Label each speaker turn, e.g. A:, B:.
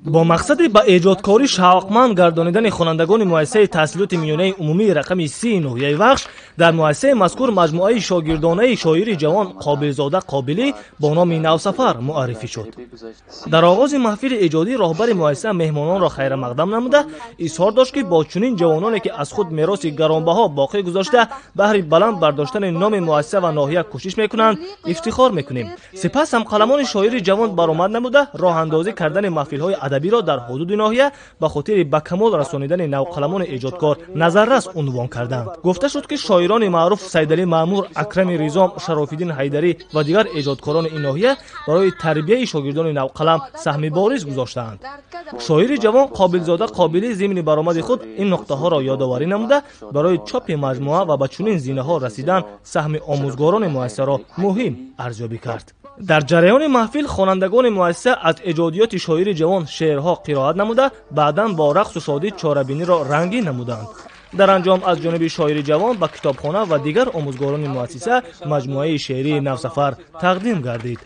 A: با مقصد با ایجادکاری شوقمند گردانیدن خوانندگان مؤسسه تحصیلات میانه عمومی رقم 30 ناحیه وخش در مؤسسه مذکور مجموعه شاگردانه شاعر جوان قابلزاده قابلی با نام نوسفر معرفی شد. در آغاز محفل ایجادی راهبر مؤسسه مهمانان را خیر مقدم نموده اظهار داشت که با چنین جوانانی که از خود میراث گرانبها باقی گذاشته بهر بلند برداشتن نام مؤسسه و ناحیه کوشش میکنند افتخار میکنیم. سپس هم قلمان شاعر جوان برآمد نموده راه اندازی کردن محفل‌های ادبی را در حدود ناحیه به خاطر به کمال رسانیدن نوقلمان ایجادکار نظررس عنوان کردند. گفته شد که شاعران معروف سیدعلی مامور، اکرم ریزام، شراف‌الدین حیدری و دیگر ایجادکاران این ناحیه برای تربیت شاگردان نوقلم سهم بارز گذاشتند. شاعر جوان قابلزاده قابلی ضمن برآمد خود این نقطه ها را یادآوری نموده برای چاپ مجموعه و به چنین زینه ها رسیدن سهم آموزگاران مؤسسه را مهم ارزیابی کرد. در جریان محفل خوانندگان مؤسسه از ایجادیات شاعر جوان شعرها قرائت نموده بعداً با رقص و شادی چاره‌بینی را رنگین نمودند. در انجام از جانب شاعر جوان به کتابخانه و دیگر آموزگاران مؤسسه مجموعه شعری نوسفر تقدیم گردید.